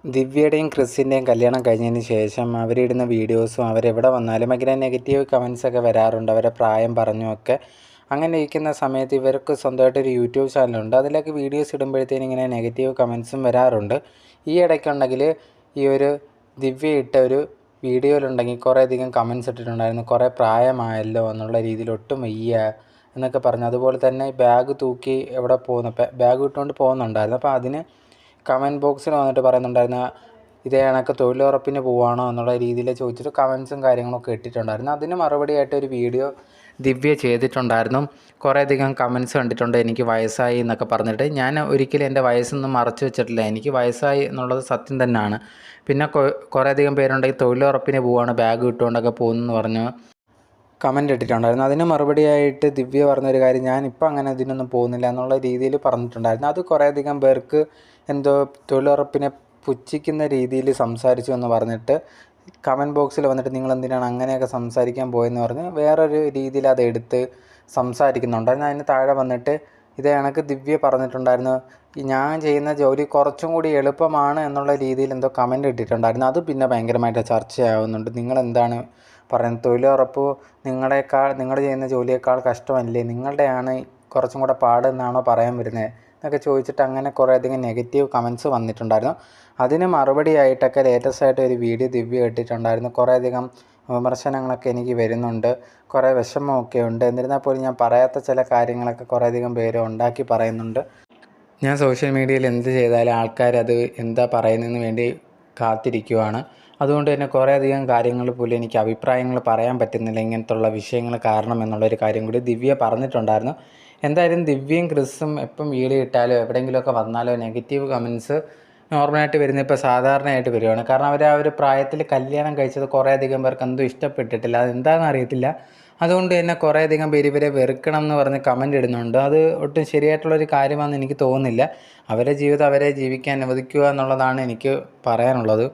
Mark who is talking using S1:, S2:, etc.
S1: ദിവ്യയുടെയും ക്രിസിൻ്റെയും കല്യാണം കഴിഞ്ഞതിന് ശേഷം അവരിടുന്ന വീഡിയോസും അവരെവിടെ വന്നാലും ഭയങ്കര നെഗറ്റീവ് കമൻസൊക്കെ വരാറുണ്ട്. അവരെ പ്രായം പറഞ്ഞുമൊക്കെ. അങ്ങനെ ഇരിക്കുന്ന സമയത്ത് ഇവർക്ക് സ്വന്തമായിട്ടൊരു യൂട്യൂബ് ചാനലുണ്ട്. അതിലേക്ക് വീഡിയോസ് ഇടുമ്പോഴത്തേനും ഇങ്ങനെ നെഗറ്റീവ് കമൻസും വരാറുണ്ട്. ഈ ഇടയ്ക്കുണ്ടെങ്കിൽ ഈ ഒരു ദിവ്യ ഇട്ട ഒരു വീഡിയോയിലുണ്ടെങ്കിൽ കുറേയധികം കമൻസ് ഇട്ടിട്ടുണ്ടായിരുന്നു. കുറേ പ്രായമായല്ലോ എന്നുള്ള രീതിയിൽ, ഒട്ടും വയ്യ എന്നൊക്കെ പറഞ്ഞു. അതുപോലെ തന്നെ ബാഗ് തൂക്കി എവിടെ പോകുന്നു, ബാഗ് ഇട്ടുകൊണ്ട് പോകുന്നുണ്ടായിരുന്നു. അപ്പോൾ അതിന് കമൻറ്റ് ബോക്സിൽ വന്നിട്ട് പറയുന്നുണ്ടായിരുന്നു, ഇതേ കണക്ക് തൊഴിലുറപ്പിന് പോവുകയാണോ എന്നുള്ള രീതിയിൽ ചോദിച്ചിട്ട് കമൻസും കാര്യങ്ങളൊക്കെ ഇട്ടിട്ടുണ്ടായിരുന്നു. അതിന് മറുപടിയായിട്ട് ഒരു വീഡിയോ ദിവ്യ ചെയ്തിട്ടുണ്ടായിരുന്നു. കുറേയധികം കമൻസ് കണ്ടിട്ടുണ്ട്, എനിക്ക് വയസ്സായി എന്നൊക്കെ പറഞ്ഞിട്ട്. ഞാൻ ഒരിക്കലും എൻ്റെ വയസ്സൊന്നും മറച്ചു വെച്ചിട്ടില്ല. എനിക്ക് വയസ്സായി എന്നുള്ളത് സത്യം തന്നെയാണ്. പിന്നെ കുറേയധികം പേരുണ്ടെങ്കിൽ തൊഴിലുറപ്പിന് പോവുകയാണ്, ബാഗ് ഇട്ടുകൊണ്ടൊക്കെ പോകുന്നെന്ന് പറഞ്ഞു കമൻ്റ് ഇട്ടിട്ടുണ്ടായിരുന്നു. അതിന് മറുപടിയായിട്ട് ദിവ്യ പറഞ്ഞൊരു കാര്യം, ഞാനിപ്പോൾ അങ്ങനെ ഇതിനൊന്നും പോകുന്നില്ല എന്നുള്ള രീതിയിൽ പറഞ്ഞിട്ടുണ്ടായിരുന്നു. അത് കുറേയധികം പേർക്ക് എന്തോ തൊഴിലുറപ്പിനെ പുച്ഛിക്കുന്ന രീതിയിൽ സംസാരിച്ചു എന്ന് പറഞ്ഞിട്ട് കമൻറ്റ് ബോക്സിൽ വന്നിട്ട് നിങ്ങളെന്തിനാണ് അങ്ങനെയൊക്കെ സംസാരിക്കാൻ പോയെന്ന് പറഞ്ഞ് വേറൊരു രീതിയിൽ അത് എടുത്ത് സംസാരിക്കുന്നുണ്ടായിരുന്നു. അതിന് താഴെ വന്നിട്ട് ഇതേ കണക്ക് ദിവ്യ പറഞ്ഞിട്ടുണ്ടായിരുന്നു, ഞാൻ ചെയ്യുന്ന ജോലി കുറച്ചും കൂടി എളുപ്പമാണ് എന്നുള്ള രീതിയിൽ എന്തോ കമൻ്റ് ഇട്ടിട്ടുണ്ടായിരുന്നു. അത് പിന്നെ ഭയങ്കരമായിട്ട് ചർച്ചയാവുന്നുണ്ട്. നിങ്ങളെന്താണ് പറയുന്നത്, തൊഴിലുറപ്പ് നിങ്ങൾ ചെയ്യുന്ന ജോലിയേക്കാൾ കഷ്ടമല്ലേ, നിങ്ങളുടെയാണ് കുറച്ചും കൂടെ പാടെന്നാണോ പറയാൻ വരുന്നത് എന്നൊക്കെ ചോദിച്ചിട്ട് അങ്ങനെ കുറേയധികം നെഗറ്റീവ് കമൻസ് വന്നിട്ടുണ്ടായിരുന്നു. അതിന് മറുപടിയായിട്ടൊക്കെ ലേറ്റസ്റ്റ് ആയിട്ട് ഒരു വീഡിയോ ദിവ്യ ഇട്ടിട്ടുണ്ടായിരുന്നു. കുറേയധികം വിമർശനങ്ങളൊക്കെ എനിക്ക് വരുന്നുണ്ട്, കുറേ വിഷമമൊക്കെ ഉണ്ട്. എന്നിരുന്നാൽ പോലും ഞാൻ പറയാത്ത ചില കാര്യങ്ങളൊക്കെ കുറേയധികം പേര് ഉണ്ടാക്കി പറയുന്നുണ്ട്. ഞാൻ സോഷ്യൽ മീഡിയയിൽ എന്ത് ചെയ്താലും ആൾക്കാരത് എന്താ പറയുന്നതിന് വേണ്ടി കാത്തിരിക്കുവാണ്. അതുകൊണ്ട് തന്നെ കുറേയധികം കാര്യങ്ങൾ പോലും എനിക്ക് അഭിപ്രായങ്ങൾ പറയാൻ പറ്റുന്നില്ല ഇങ്ങനത്തുള്ള വിഷയങ്ങൾ കാരണം എന്നുള്ളൊരു കാര്യം കൂടി ദിവ്യ പറഞ്ഞിട്ടുണ്ടായിരുന്നു. എന്തായാലും ദിവ്യയും ക്രിസും എപ്പം വീഡിയോ ഇട്ടാലോ എവിടെയെങ്കിലുമൊക്കെ വന്നാലോ നെഗറ്റീവ് കമൻസ് നോർമലായിട്ട് വരുന്നത് ഇപ്പോൾ സാധാരണയായിട്ട് വരുവാണ്. കാരണം അവർ ആ ഒരു പ്രായത്തിൽ കല്യാണം കഴിച്ചത് കുറേയധികം പേർക്ക് എന്തോ ഇഷ്ടപ്പെട്ടിട്ടില്ല, അതെന്താണെന്ന് അറിയത്തില്ല. അതുകൊണ്ട് തന്നെ കുറേയധികം പേര് ഇവരെ വെറുക്കണം എന്ന് പറഞ്ഞ് കമൻ്റ് ഇടുന്നുണ്ട്. അത് ഒട്ടും ശരിയായിട്ടുള്ളൊരു കാര്യമാണെന്ന് എനിക്ക് തോന്നുന്നില്ല. അവരെ ജീവിതം അവരെ ജീവിക്കാൻ അനുവദിക്കുക എന്നുള്ളതാണ് എനിക്ക് പറയാനുള്ളത്.